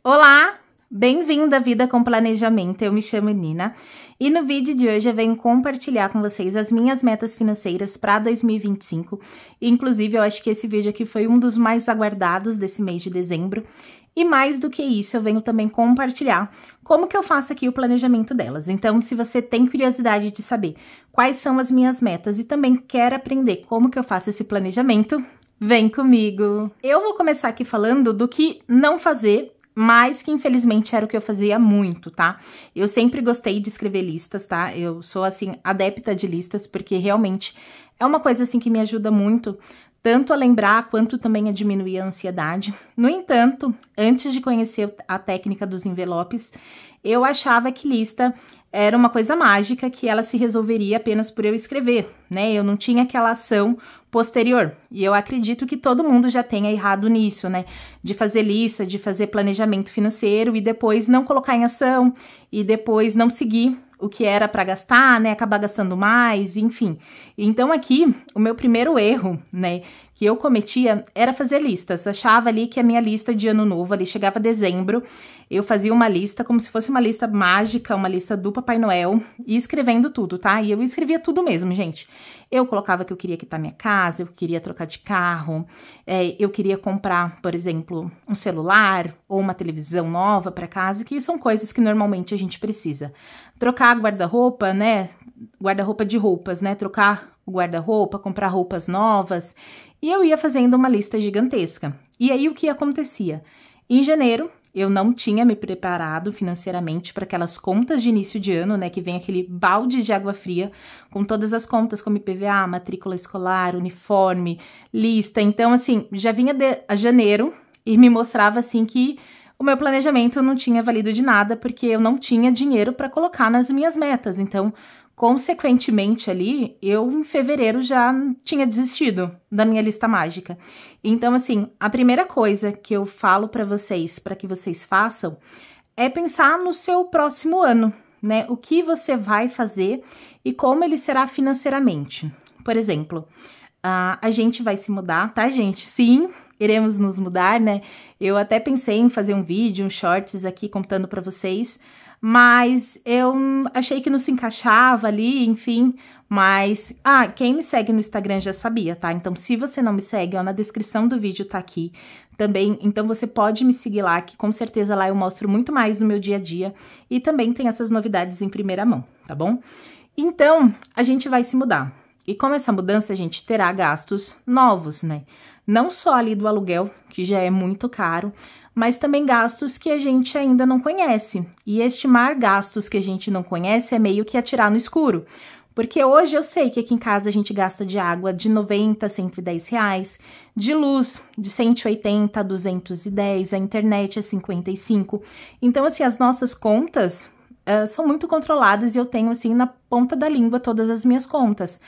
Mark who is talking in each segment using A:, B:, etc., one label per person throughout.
A: Olá, bem-vindo à Vida com Planejamento, eu me chamo Nina e no vídeo de hoje eu venho compartilhar com vocês as minhas metas financeiras para 2025. Inclusive, eu acho que esse vídeo aqui foi um dos mais aguardados desse mês de dezembro e mais do que isso, eu venho também compartilhar como que eu faço aqui o planejamento delas. Então, se você tem curiosidade de saber quais são as minhas metas e também quer aprender como que eu faço esse planejamento, vem comigo! Eu vou começar aqui falando do que não fazer, mas que infelizmente era o que eu fazia muito, tá? Eu sempre gostei de escrever listas, tá? Eu sou, assim, adepta de listas, porque realmente é uma coisa, assim, que me ajuda muito, tanto a lembrar, quanto também a diminuir a ansiedade. No entanto, antes de conhecer a técnica dos envelopes, eu achava que lista era uma coisa mágica, que ela se resolveria apenas por eu escrever, né? Eu não tinha aquela ação posterior. E eu acredito que todo mundo já tenha errado nisso, né? De fazer lista, de fazer planejamento financeiro e depois não colocar em ação e depois não seguir o que era para gastar, né? Acabar gastando mais, enfim. Então aqui, o meu primeiro erro, né, que eu cometia era fazer listas. Achava ali que a minha lista de ano novo, ali chegava dezembro, eu fazia uma lista como se fosse uma lista mágica, uma lista do Papai Noel, e escrevendo tudo, tá? E eu escrevia tudo mesmo, gente. Eu colocava que eu queria quitar minha casa, eu queria trocar de carro, eu queria comprar, por exemplo, um celular ou uma televisão nova para casa, que são coisas que normalmente a gente precisa. Trocar guarda-roupa, né? Guarda-roupa de roupas, né? Trocar o guarda-roupa, comprar roupas novas. E eu ia fazendo uma lista gigantesca. E aí o que acontecia? Em janeiro, eu não tinha me preparado financeiramente para aquelas contas de início de ano, né? Que vem aquele balde de água fria com todas as contas, como IPVA, matrícula escolar, uniforme, lista. Então, assim, já vinha a janeiro e me mostrava, assim, que o meu planejamento não tinha valido de nada, porque eu não tinha dinheiro para colocar nas minhas metas. Então, consequentemente ali, eu em fevereiro já tinha desistido da minha lista mágica. Então, assim, a primeira coisa que eu falo para que vocês façam, é pensar no seu próximo ano, né? O que você vai fazer e como ele será financeiramente. Por exemplo, a gente vai se mudar, tá, gente? Sim, iremos nos mudar, né? Eu até pensei em fazer um vídeo, um shorts aqui contando para vocês, mas eu achei que não se encaixava ali, enfim, mas... quem me segue no Instagram já sabia, tá? Então, se você não me segue, ó, na descrição do vídeo tá aqui também, então você pode me seguir lá, que com certeza lá eu mostro muito mais do meu dia a dia e também tem essas novidades em primeira mão, tá bom? Então, a gente vai se mudar. E com essa mudança, a gente terá gastos novos, né? Não só ali do aluguel, que já é muito caro, mas também gastos que a gente ainda não conhece. E estimar gastos que a gente não conhece é meio que atirar no escuro. Porque hoje eu sei que aqui em casa a gente gasta de água de 90 a 110 reais, de luz de 180 a 210, a internet é 55. Então, assim, as nossas contas são muito controladas e eu tenho, assim, na ponta da língua todas as minhas contas.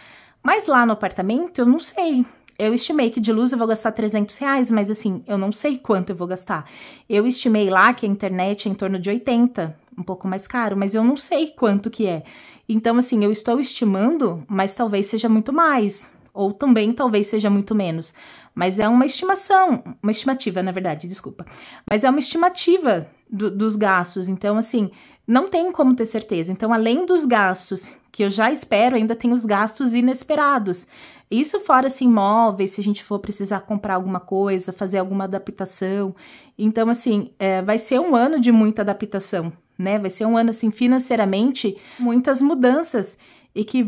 A: Mas lá no apartamento eu não sei. Eu estimei que de luz eu vou gastar 300 reais, mas assim, eu não sei quanto eu vou gastar. Eu estimei lá que a internet é em torno de 80, um pouco mais caro, mas eu não sei quanto que é. Então, assim, eu estou estimando, mas talvez seja muito mais, ou também talvez seja muito menos. Mas é uma estimação, uma estimativa, na verdade, desculpa. Mas é uma estimativa dos gastos, então, assim, não tem como ter certeza. Então, além dos gastos que eu já espero, ainda tem os gastos inesperados. Isso fora, assim, imóveis, se a gente for precisar comprar alguma coisa, fazer alguma adaptação. Então, assim, vai ser um ano de muita adaptação, né? Vai ser um ano, assim, financeiramente, muitas mudanças e que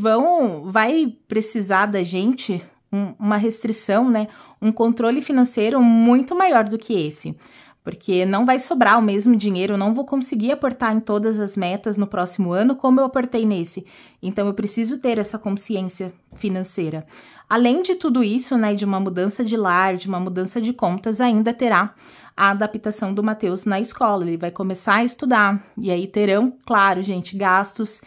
A: vai precisar da gente uma restrição, né? Um controle financeiro muito maior do que esse. Porque não vai sobrar o mesmo dinheiro, eu não vou conseguir aportar em todas as metas no próximo ano como eu aportei nesse. Então, eu preciso ter essa consciência financeira. Além de tudo isso, né, de uma mudança de lar, de uma mudança de contas, ainda terá a adaptação do Matheus na escola. Ele vai começar a estudar e aí terão, claro, gente, gastos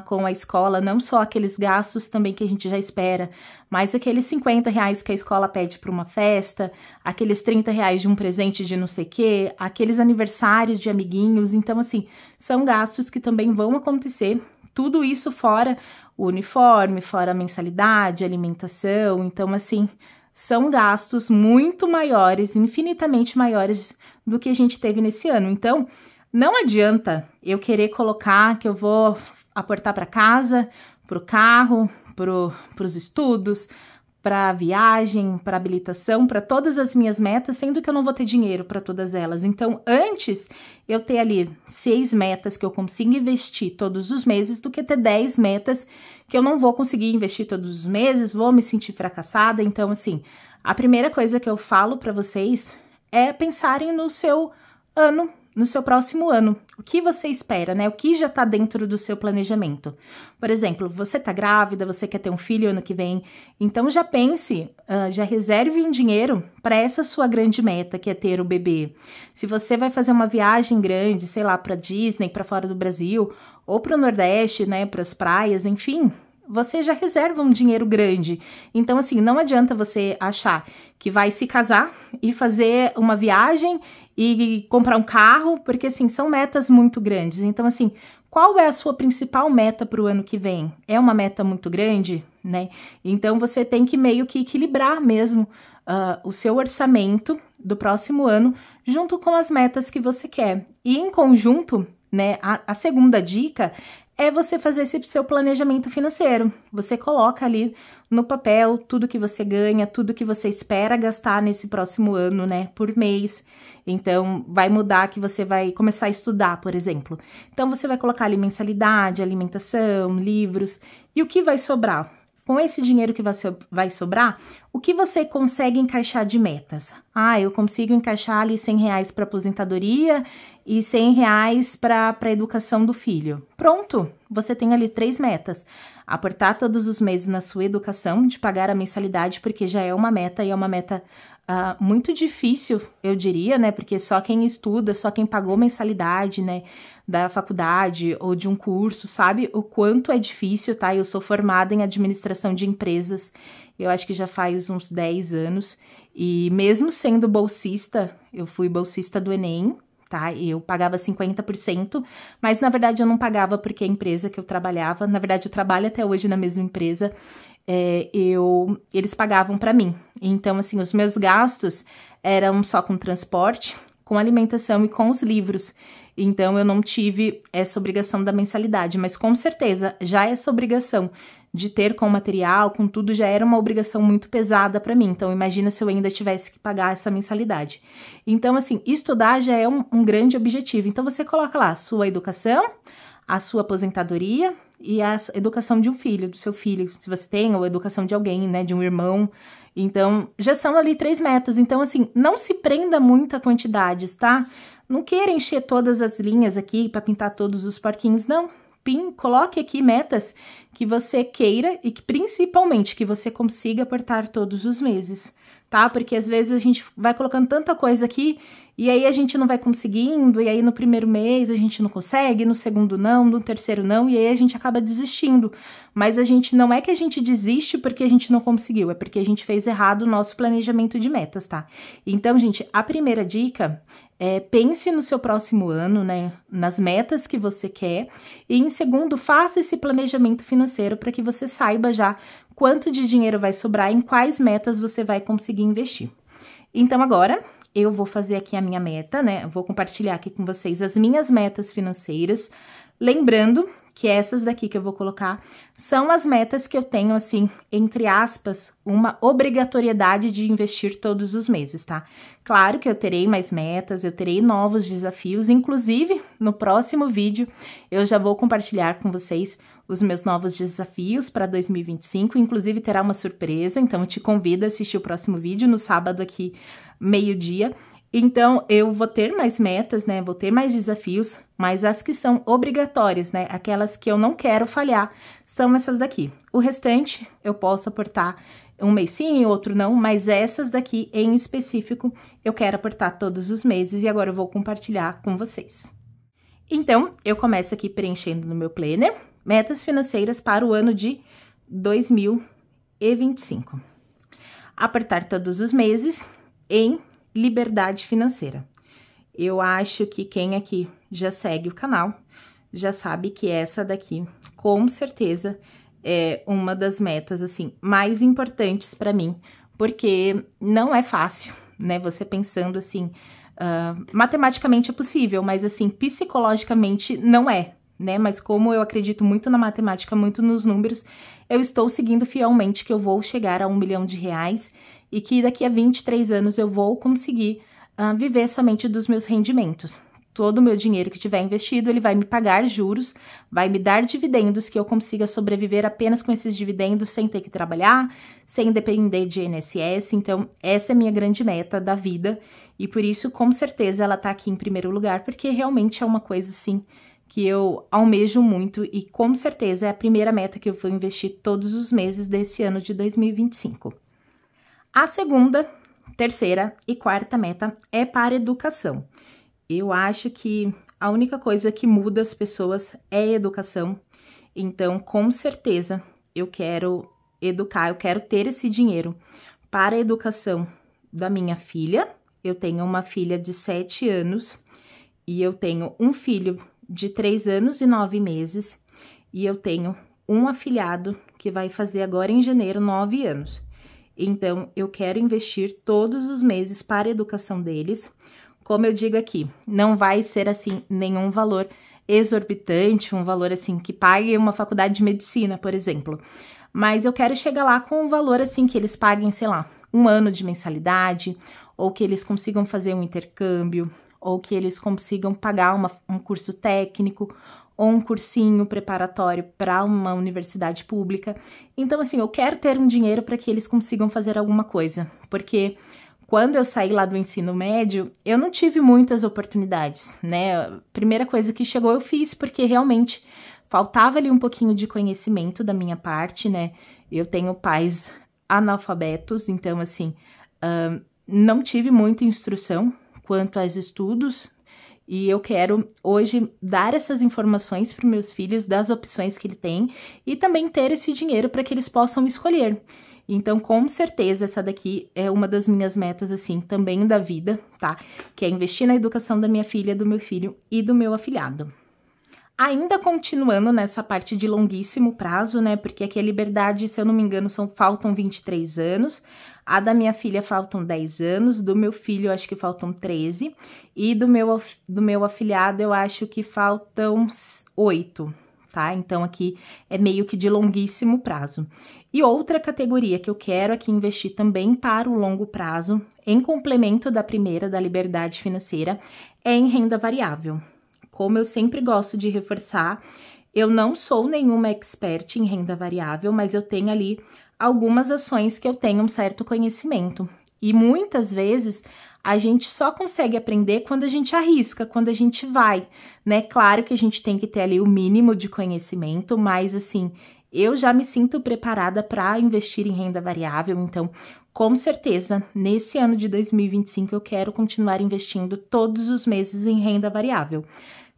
A: com a escola, não só aqueles gastos também que a gente já espera, mas aqueles 50 reais que a escola pede para uma festa, aqueles 30 reais de um presente de não sei o quê, aqueles aniversários de amiguinhos. Então, assim, são gastos que também vão acontecer, tudo isso fora o uniforme, fora a mensalidade, alimentação. Então, assim, são gastos muito maiores, infinitamente maiores do que a gente teve nesse ano. Então, não adianta eu querer colocar que eu vou aportar para casa, para o carro, para os estudos, para a viagem, para a habilitação, para todas as minhas metas, sendo que eu não vou ter dinheiro para todas elas. Então, antes eu ter ali 6 metas que eu consigo investir todos os meses, do que ter 10 metas que eu não vou conseguir investir todos os meses, vou me sentir fracassada. Então, assim, a primeira coisa que eu falo para vocês é pensarem no seu ano, no seu próximo ano. O que você espera, né? O que já tá dentro do seu planejamento. Por exemplo, você tá grávida, você quer ter um filho ano que vem, então já pense, já reserve um dinheiro para essa sua grande meta, que é ter o bebê. Se você vai fazer uma viagem grande, sei lá, para Disney, para fora do Brasil, ou para o Nordeste, né, para as praias, enfim, você já reserva um dinheiro grande. Então, assim, não adianta você achar que vai se casar e fazer uma viagem e comprar um carro, porque, assim, são metas muito grandes. Então, assim, qual é a sua principal meta para o ano que vem? É uma meta muito grande, né? Então, você tem que meio que equilibrar mesmo o seu orçamento do próximo ano junto com as metas que você quer. E, em conjunto, né, a segunda dica é você fazer esse seu planejamento financeiro. Você coloca ali no papel tudo que você ganha, tudo que você espera gastar nesse próximo ano, né, por mês. Então, vai mudar que você vai começar a estudar, por exemplo. Então, você vai colocar ali mensalidade, alimentação, livros. E o que vai sobrar? Com esse dinheiro que vai sobrar, o que você consegue encaixar de metas? Ah, eu consigo encaixar ali R$100 para aposentadoria e R$100 para a educação do filho. Pronto, você tem ali 3 metas. Aportar todos os meses na sua educação, de pagar a mensalidade, porque já é uma meta e é uma meta muito difícil, eu diria, né? Porque só quem estuda, só quem pagou mensalidade, né, da faculdade ou de um curso, sabe o quanto é difícil, tá? Eu sou formada em administração de empresas, eu acho que já faz uns 10 anos, e mesmo sendo bolsista, eu fui bolsista do Enem, tá? Eu pagava 50%, mas na verdade eu não pagava porque a empresa que eu trabalhava, na verdade eu trabalho até hoje na mesma empresa, eles pagavam para mim. Então, assim, os meus gastos eram só com transporte, com alimentação e com os livros. Então, eu não tive essa obrigação da mensalidade, mas com certeza, já essa obrigação de ter com material, com tudo, já era uma obrigação muito pesada para mim. Então, imagina se eu ainda tivesse que pagar essa mensalidade. Então, assim, estudar já é um grande objetivo. Então, você coloca lá a sua educação, a sua aposentadoria e a educação de um filho, do seu filho, se você tem, ou a educação de alguém, né, de um irmão. Então, já são ali 3 metas. Então, assim, não se prenda muito a quantidades, tá? Não queira encher todas as linhas aqui para pintar todos os porquinhos, não. Coloque aqui metas que você queira e que, principalmente, que você consiga aportar todos os meses, tá? Porque às vezes a gente vai colocando tanta coisa aqui e aí a gente não vai conseguindo, e aí no primeiro mês a gente não consegue, no segundo não, no terceiro não, e aí a gente acaba desistindo. Mas a gente não é que a gente desiste porque a gente não conseguiu, é porque a gente fez errado o nosso planejamento de metas, tá? Então, gente, a primeira dica é pense no seu próximo ano, né? Nas metas que você quer. E em segundo, faça esse planejamento financeiro para que você saiba já quanto de dinheiro vai sobrar, em quais metas você vai conseguir investir. Então, agora eu vou fazer aqui a minha meta, né? Eu vou compartilhar aqui com vocês as minhas metas financeiras. Lembrando que essas daqui que eu vou colocar são as metas que eu tenho, assim, entre aspas, uma obrigatoriedade de investir todos os meses, tá? Claro que eu terei mais metas, eu terei novos desafios, inclusive no próximo vídeo eu já vou compartilhar com vocês os meus novos desafios para 2025, inclusive terá uma surpresa, então eu te convido a assistir o próximo vídeo no sábado aqui, meio-dia. Então, eu vou ter mais metas, né? Vou ter mais desafios, mas as que são obrigatórias, né? Aquelas que eu não quero falhar, são essas daqui. O restante, eu posso aportar um mês sim, outro não, mas essas daqui em específico, eu quero aportar todos os meses e agora eu vou compartilhar com vocês. Então, eu começo aqui preenchendo no meu planner, metas financeiras para o ano de 2025. Aportar todos os meses em liberdade financeira. Eu acho que quem aqui já segue o canal já sabe que essa daqui, com certeza, é uma das metas, assim, mais importantes para mim, porque não é fácil, né? Você pensando assim, matematicamente é possível, mas assim, psicologicamente não é, né? Mas como eu acredito muito na matemática, muito nos números, eu estou seguindo fielmente que eu vou chegar a R$1 milhão e que daqui a 23 anos eu vou conseguir viver somente dos meus rendimentos. Todo o meu dinheiro que tiver investido, ele vai me pagar juros, vai me dar dividendos, que eu consiga sobreviver apenas com esses dividendos, sem ter que trabalhar, sem depender de INSS. Então, essa é a minha grande meta da vida, e por isso, com certeza, ela tá aqui em primeiro lugar, porque realmente é uma coisa, assim, que eu almejo muito, e com certeza é a primeira meta que eu vou investir todos os meses desse ano de 2025. A segunda, terceira e quarta meta é para a educação. Eu acho que a única coisa que muda as pessoas é a educação. Então, com certeza, eu quero educar, eu quero ter esse dinheiro para a educação da minha filha. Eu tenho uma filha de 7 anos e eu tenho um filho de 3 anos e 9 meses. E eu tenho um afilhado que vai fazer agora em janeiro 9 anos. Então, eu quero investir todos os meses para a educação deles. Como eu digo aqui, não vai ser, assim, nenhum valor exorbitante, um valor, assim, que pague uma faculdade de medicina, por exemplo. Mas eu quero chegar lá com um valor, assim, que eles paguem, sei lá, 1 ano de mensalidade, ou que eles consigam fazer um intercâmbio, ou que eles consigam pagar um curso técnico, ou um cursinho preparatório para uma universidade pública. Então, assim, eu quero ter um dinheiro para que eles consigam fazer alguma coisa, porque quando eu saí lá do ensino médio, eu não tive muitas oportunidades, né? A primeira coisa que chegou eu fiz, porque realmente faltava ali um pouquinho de conhecimento da minha parte, né? Eu tenho pais analfabetos, então, assim, não tive muita instrução quanto aos estudos, e eu quero hoje dar essas informações para os meus filhos, das opções que ele tem, e também ter esse dinheiro para que eles possam escolher. Então, com certeza, essa daqui é uma das minhas metas, assim, também da vida, tá? Que é investir na educação da minha filha, do meu filho e do meu afilhado. Ainda continuando nessa parte de longuíssimo prazo, né? Porque aqui a Liberdade, se eu não me engano, faltam 23 anos. A da minha filha faltam 10 anos. Do meu filho, eu acho que faltam 13. E do meu afilhado, eu acho que faltam 8, tá? Então, aqui é meio que de longuíssimo prazo. E outra categoria que eu quero aqui investir também para o longo prazo, em complemento da primeira, da liberdade financeira, é em renda variável. Como eu sempre gosto de reforçar, eu não sou nenhuma expert em renda variável, mas eu tenho ali algumas ações que eu tenho um certo conhecimento. E muitas vezes a gente só consegue aprender quando a gente arrisca, quando a gente vai, né? Claro que a gente tem que ter ali o mínimo de conhecimento, mas assim, eu já me sinto preparada para investir em renda variável, então, com certeza, nesse ano de 2025 eu quero continuar investindo todos os meses em renda variável.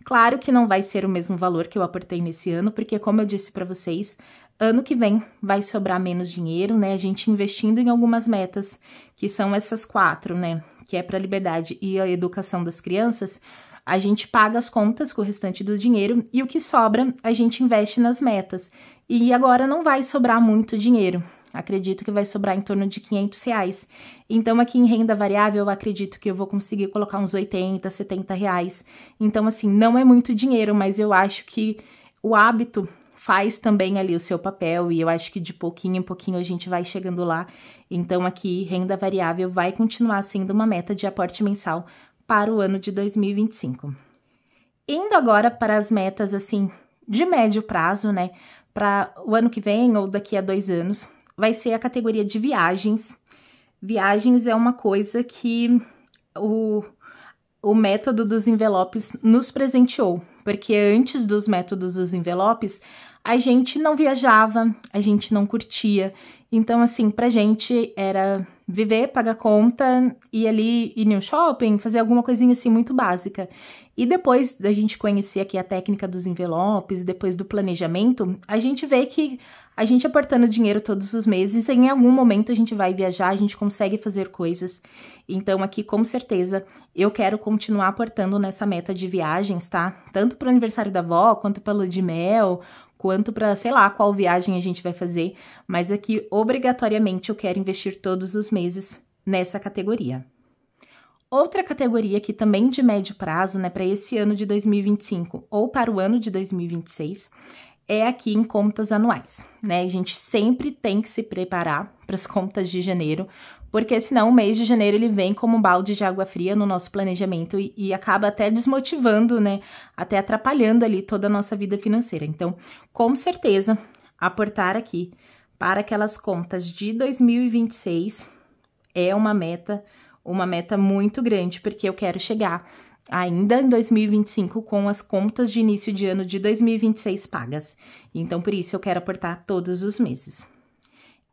A: Claro que não vai ser o mesmo valor que eu aportei nesse ano, porque como eu disse para vocês, ano que vem vai sobrar menos dinheiro, né? A gente investindo em algumas metas, que são essas 4, né? Que é para a liberdade e a educação das crianças, a gente paga as contas com o restante do dinheiro e o que sobra a gente investe nas metas. E agora não vai sobrar muito dinheiro. Acredito que vai sobrar em torno de R$500. Então, aqui em renda variável, eu acredito que eu vou conseguir colocar uns R$80, R$70. Então, assim, não é muito dinheiro, mas eu acho que o hábito faz também ali o seu papel, e eu acho que de pouquinho em pouquinho a gente vai chegando lá. Então, aqui, renda variável vai continuar sendo uma meta de aporte mensal para o ano de 2025. Indo agora para as metas, assim, de médio prazo, né? Para o ano que vem ou daqui a 2 anos, vai ser a categoria de viagens. Viagens é uma coisa que o método dos envelopes nos presenteou, porque antes dos métodos dos envelopes, a gente não viajava, a gente não curtia. Então, assim, pra gente era viver, pagar conta, ir ali, ir no shopping, fazer alguma coisinha assim muito básica. E depois da gente conhecer aqui a técnica dos envelopes, depois do planejamento, a gente vê que a gente aportando dinheiro todos os meses, em algum momento a gente vai viajar, a gente consegue fazer coisas. Então, aqui, com certeza, eu quero continuar aportando nessa meta de viagens, tá? Tanto pro aniversário da avó, quanto pra lua de mel, quanto para, sei lá, qual viagem a gente vai fazer, mas aqui obrigatoriamente eu quero investir todos os meses nessa categoria. Outra categoria aqui também de médio prazo, né, para esse ano de 2025 ou para o ano de 2026, é aqui em contas anuais, né? A gente sempre tem que se preparar para as contas de janeiro, porque senão o mês de janeiro ele vem como um balde de água fria no nosso planejamento e acaba até desmotivando, né? Até atrapalhando ali toda a nossa vida financeira. Então, com certeza, aportar aqui para aquelas contas de 2026 é uma meta muito grande, porque eu quero chegar ainda em 2025 com as contas de início de ano de 2026 pagas. Então, por isso, eu quero aportar todos os meses.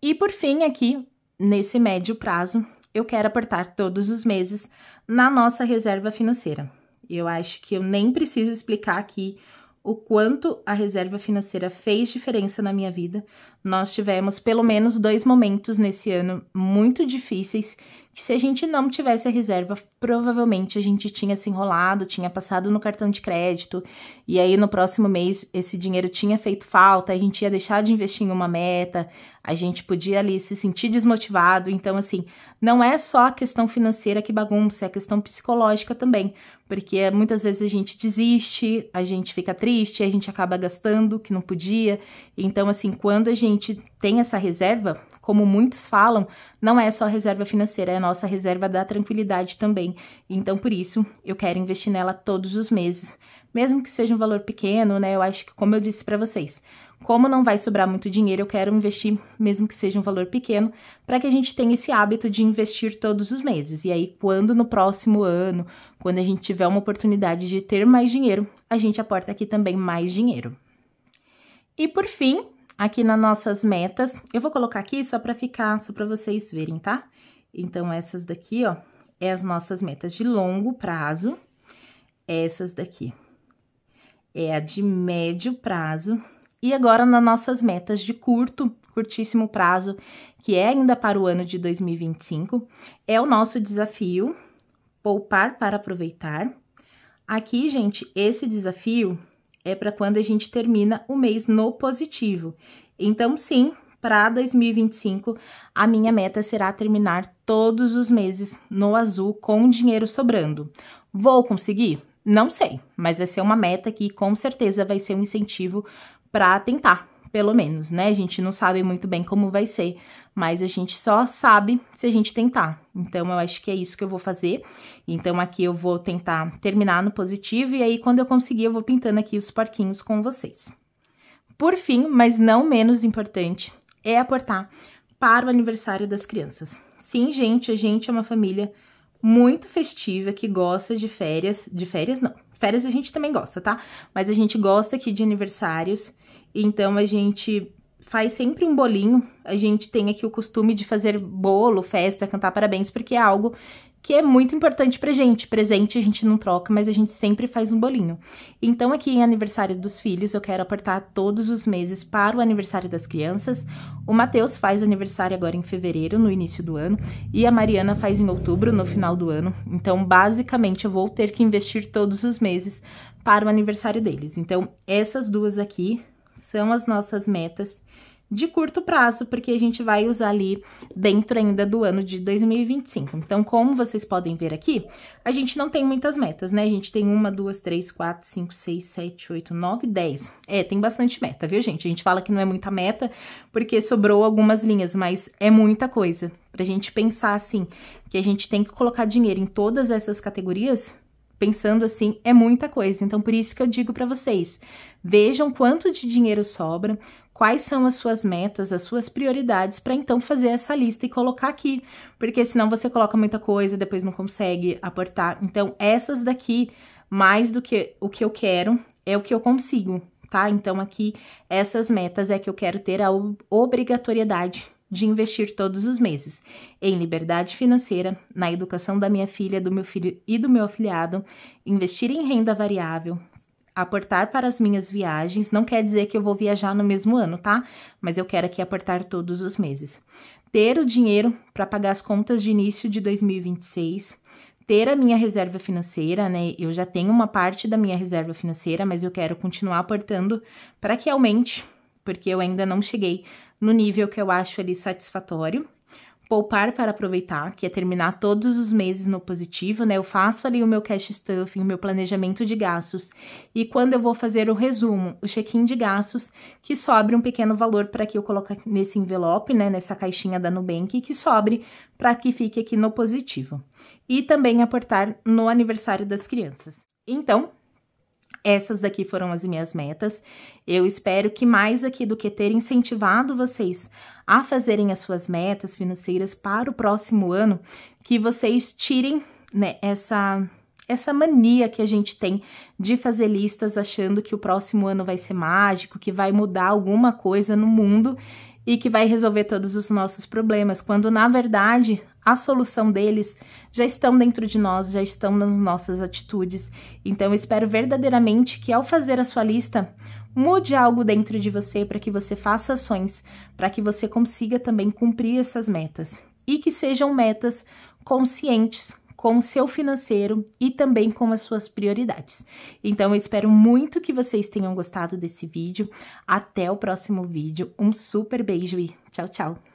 A: E, por fim, aqui, nesse médio prazo, eu quero aportar todos os meses na nossa reserva financeira. Eu acho que eu nem preciso explicar aqui o quanto a reserva financeira fez diferença na minha vida. Nós tivemos pelo menos 2 momentos nesse ano muito difíceis, que se a gente não tivesse a reserva, provavelmente a gente tinha se enrolado, tinha passado no cartão de crédito, e aí no próximo mês esse dinheiro tinha feito falta, a gente ia deixar de investir em uma meta, a gente podia ali se sentir desmotivado. Então, assim, não é só a questão financeira que bagunça, é a questão psicológica também, porque muitas vezes a gente desiste, a gente fica triste, a gente acaba gastando que não podia. Então, assim, quando a gente tem essa reserva, como muitos falam, não é só a reserva financeira, é a nossa reserva da tranquilidade também. Então, por isso, eu quero investir nela todos os meses, mesmo que seja um valor pequeno, né? Eu acho que, como eu disse para vocês, como não vai sobrar muito dinheiro, eu quero investir, mesmo que seja um valor pequeno, para que a gente tenha esse hábito de investir todos os meses. E aí, quando no próximo ano, quando a gente tiver uma oportunidade de ter mais dinheiro, a gente aporta aqui também mais dinheiro. E por fim, aqui nas nossas metas, eu vou colocar aqui só para vocês verem, tá? Então, essas daqui, ó, é as nossas metas de longo prazo. Essas daqui é a de médio prazo. E agora, nas nossas metas de curtíssimo prazo, que é ainda para o ano de 2025, é o nosso desafio Poupar para Aproveitar. Aqui, gente, esse desafio é para quando a gente termina o mês no positivo. Então, sim, para 2025, a minha meta será terminar todos os meses no azul com dinheiro sobrando. Vou conseguir? Não sei, mas vai ser uma meta que com certeza vai ser um incentivo para tentar, pelo menos, né? A gente não sabe muito bem como vai ser, mas a gente só sabe se a gente tentar. Então, eu acho que é isso que eu vou fazer. Então, aqui eu vou tentar terminar no positivo e aí, quando eu conseguir, eu vou pintando aqui os porquinhos com vocês. Por fim, mas não menos importante, é aportar para o aniversário das crianças. Sim, gente, a gente é uma família muito festiva, que gosta de férias. De férias, não. Férias a gente também gosta, tá? Mas a gente gosta aqui de aniversários. Então, a gente faz sempre um bolinho. A gente tem aqui o costume de fazer bolo, festa, cantar parabéns, porque é algo que é muito importante pra gente. Presente a gente não troca, mas a gente sempre faz um bolinho. Então, aqui em aniversário dos filhos, eu quero aportar todos os meses para o aniversário das crianças. O Matheus faz aniversário agora em fevereiro, no início do ano, e a Mariana faz em outubro, no final do ano. Então, basicamente, eu vou ter que investir todos os meses para o aniversário deles. Então, essas duas aqui são as nossas metas de curto prazo, porque a gente vai usar ali dentro ainda do ano de 2025. Então, como vocês podem ver aqui, a gente não tem muitas metas, né? A gente tem 1, 2, 3, 4, 5, 6, 7, 8, 9, 10. É, tem bastante meta, viu, gente? A gente fala que não é muita meta, porque sobrou algumas linhas, mas é muita coisa. Pra gente pensar, assim, que a gente tem que colocar dinheiro em todas essas categorias, pensando assim, é muita coisa. Então, por isso que eu digo pra vocês, vejam quanto de dinheiro sobra, quais são as suas metas, as suas prioridades, para então fazer essa lista e colocar aqui, porque senão você coloca muita coisa, depois não consegue aportar. Então, essas daqui, mais do que o que eu quero, é o que eu consigo, tá? Então, aqui, essas metas é que eu quero ter a obrigatoriedade de investir todos os meses em liberdade financeira, na educação da minha filha, do meu filho e do meu afilhado, investir em renda variável, aportar para as minhas viagens. Não quer dizer que eu vou viajar no mesmo ano, tá? Mas eu quero aqui aportar todos os meses. Ter o dinheiro para pagar as contas de início de 2026, ter a minha reserva financeira, né? Eu já tenho uma parte da minha reserva financeira, mas eu quero continuar aportando para que aumente, porque eu ainda não cheguei no nível que eu acho ali satisfatório. Poupar para aproveitar, que é terminar todos os meses no positivo, né? Eu faço ali o meu cash stuffing, o meu planejamento de gastos, e quando eu vou fazer o resumo, o check-in de gastos, que sobre um pequeno valor para que eu coloque nesse envelope, né? Nessa caixinha da Nubank, e que sobre para que fique aqui no positivo. E também aportar no aniversário das crianças. Então, essas daqui foram as minhas metas. Eu espero que mais aqui do que ter incentivado vocês a fazerem as suas metas financeiras para o próximo ano, que vocês tirem, né, essa mania que a gente tem de fazer listas achando que o próximo ano vai ser mágico, que vai mudar alguma coisa no mundo e que vai resolver todos os nossos problemas, quando na verdade a solução deles já estão dentro de nós, já estão nas nossas atitudes. Então eu espero verdadeiramente que ao fazer a sua lista, mude algo dentro de você para que você faça ações, para que você consiga também cumprir essas metas e que sejam metas conscientes com o seu financeiro e também com as suas prioridades. Então, eu espero muito que vocês tenham gostado desse vídeo. Até o próximo vídeo. Um super beijo e tchau, tchau!